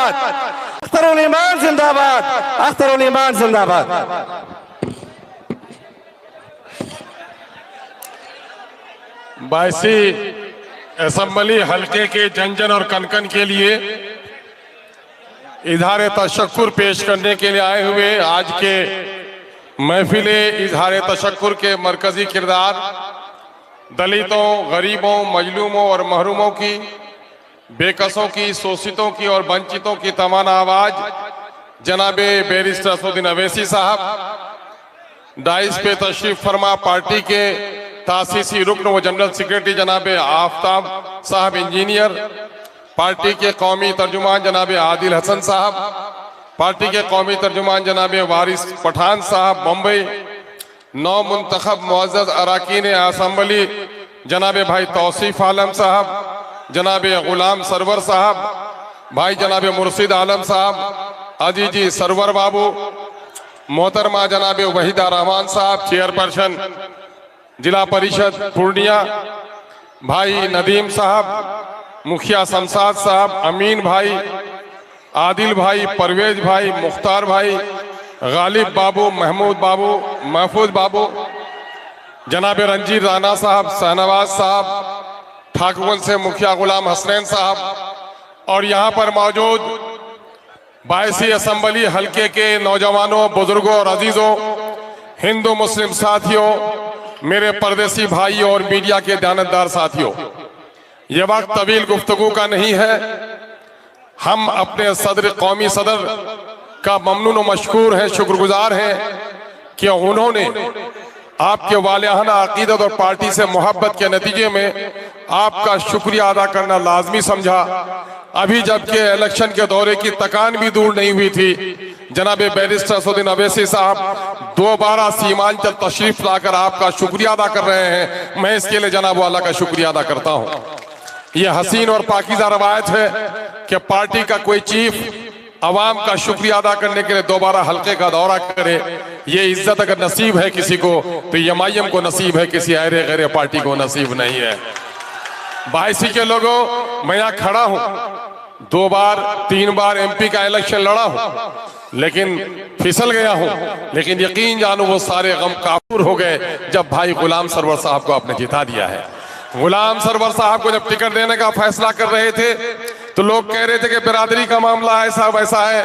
जिंदाबाद, अख्तरुल ईमान जिंदाबाद, अख्तरुल ईमान जिंदाबाद। बायसी असेंबली हलके के जन और कनकन के लिए इजहार तशक्कुर पेश करने के लिए आए हुए आज के महफिले इजहार तशक्कुर के मरकजी किरदार दलितों, गरीबों, मजलूमों और महरूमों की, बेकसों की, शोषितों की और वंचितों की तमाम आवाज जनाबे बैरिस्टर असदुद्दीन अवैसी साहब, डाइस पे तशरीफ फरमा पार्टी के तासीसी रुकन व जनरल सेक्रेटरी जनाबे आफ्ताब साहब इंजीनियर, पार्टी के कौमी तर्जुमान जनाबे आदिल हसन साहब, पार्टी के कौमी तर्जुमान जनाबे वारिस पठान साहब मुंबई, नौ मुंतखब मुअज़्ज़ज़ अराकीन असेंबली जनाबे भाई तौसीफ आलम साहब, जनाबे गुलाम सरवर साहब, भाई जनाबे मुर्शिद आलम साहब, अजीजी सरवर बाबू, मोहतरमा जनाबे वहीदा रहमान साहब चेयरपर्सन जिला परिषद पूर्णिया, भाई नदीम साहब, मुखिया शमशाद साहब, अमीन भाई, आदिल भाई, परवेज भाई, मुख्तार भाई, गालिब बाबू, महमूद बाबू, महफूज बाबू, जनाबे रंजीत राना साहब, शहनवाज साहब, ठाकुर से मुखिया गुलाम हसनैन साहब और यहाँ पर मौजूद बायसी असेंबली हलके के नौजवानों, बुजुर्गों और अजीजों, हिंदू मुस्लिम साथियों, मेरे परदेसी भाइयों और मीडिया के ध्यानदार साथियों, ये वक्त तवील गुफ्तगू का नहीं है। हम अपने सदर कौमी सदर का ममनून व मशकूर हैं, शुक्रगुजार हैं कि उन्होंने आपके वालियाना अकीदत और पार्टी से मोहब्बत के नतीजे में आपका शुक्रिया अदा करना लाजमी समझा। अभी जबकि इलेक्शन के दौरे की तकान भी दूर नहीं हुई थी, जनाबे बैरिस्टर असदुद्दीन अवैसी साहब दोबारा सीमांचल तशरीफ लाकर आपका शुक्रिया अदा कर रहे हैं। मैं इसके लिए जनाब वाला का शुक्रिया अदा करता हूँ। यह हसीन और पाकीज़ा रवायत है कि पार्टी का कोई चीफ अवाम का शुक्रिया अदा करने के लिए दोबारा हल्के का दौरा करे। ये इज्जत अगर नसीब है किसी को तो एमआईएम को नसीब है, किसी अरे गैर पार्टी को नसीब नहीं है। बायसी के लोगों, मैं यहाँ खड़ा हूँ, 2 बार 3 बार एमपी का इलेक्शन लड़ा हूँ, लेकिन फिसल गया हूँ। लेकिन यकीन जानो वो सारे गम काफूर हो गए जब भाई गुलाम सरवर साहब को आपने जिता दिया है। गुलाम सरवर साहब को जब टिकट देने का फैसला कर रहे थे तो लोग कह रहे थे कि बिरादरी का मामला ऐसा वैसा है।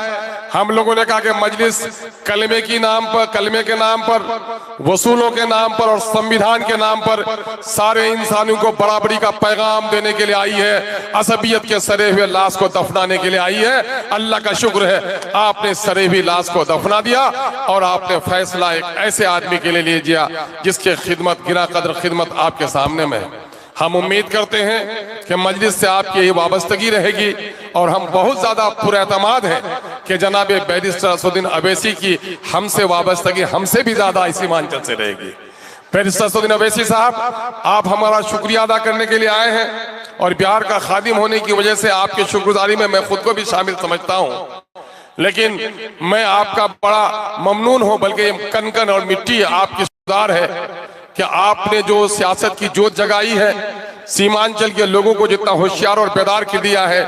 हम लोगों ने कहा कि मजलिस कलमे के नाम पर, वसूलों के नाम पर और संविधान के नाम पर सारे इंसानों को बराबरी का पैगाम देने के लिए आई है। असबियत के सरे हुए लाश को दफनाने के लिए आई है। अल्लाह का शुक्र है आपने सरे हुई लाश को दफना दिया और आपने फैसला एक ऐसे आदमी के लिए लिया जिसके खिदमत, गिरा कदर खिदमत आपके सामने में है। हम उम्मीद करते हैं कि मजलिस से आपकी ये वाबस्तगी रहेगी और हम बहुत ज्यादा पुरएतमाद हैं कि जनाबे बैरिस्टर असदुद्दीन अवैसी की हमसे वाबस्तगी हमसे भी ज्यादा इसी मांचल से रहेगी। बैरिस्टर असदुद्दीन अवैसी साहब, आप हमारा शुक्रिया अदा करने के लिए आए हैं और बिहार का खादिम होने की वजह से आपकी शुक्रगुजारी में मैं खुद को भी शामिल समझता हूँ। लेकिन मैं आपका बड़ा ममनून हूँ, बल्कि कनकन और मिट्टी आपकी सुधार है कि आपने जो सियासत की जोत जगाई है, सीमांचल के लोगों को जितना होशियार और बेदार कर दिया है,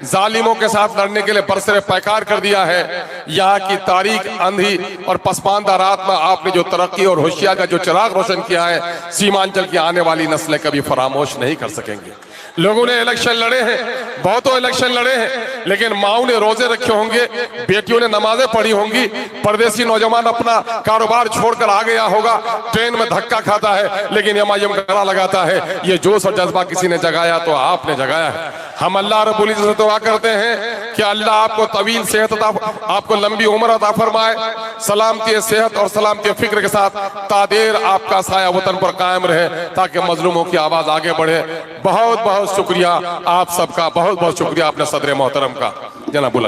जालिमों के साथ लड़ने के लिए बरसरे पैकार कर दिया है। यहाँ की तारीख, अंधी और पसमानदा रात में आपने जो तरक्की और होशियार का जो चिराग रोशन किया है, सीमांचल की आने वाली नस्लें कभी फरामोश नहीं कर सकेंगे। लोगों ने इलेक्शन लड़े हैं, बहुतों इलेक्शन लड़े हैं, लेकिन माओ ने रोजे रखे होंगे, बेटियों ने नमाजें पढ़ी होंगी, परदेसी नौजवान अपना कारोबार छोड़कर आ गया होगा, ट्रेन में धक्का खाता है लेकिन एमआईएम गला लगाता है। ये जोश और जज्बा किसी ने जगाया तो आपने जगाया है। हम अल्लाह रब्बुल इज्जत से दुआ करते हैं कि अल्लाह आपको तवील सेहत अता, आपको लंबी उम्र अता फरमाए, सलामती सेहत और सलामती फिक्र के साथ तादेर आपका साया वतन पर कायम रहे ताकि मजलूमों की आवाज आगे बढ़े। बहुत बहुत शुक्रिया आप सबका, बहुत बहुत शुक्रिया अपने सदर मोहतरम का जनाब।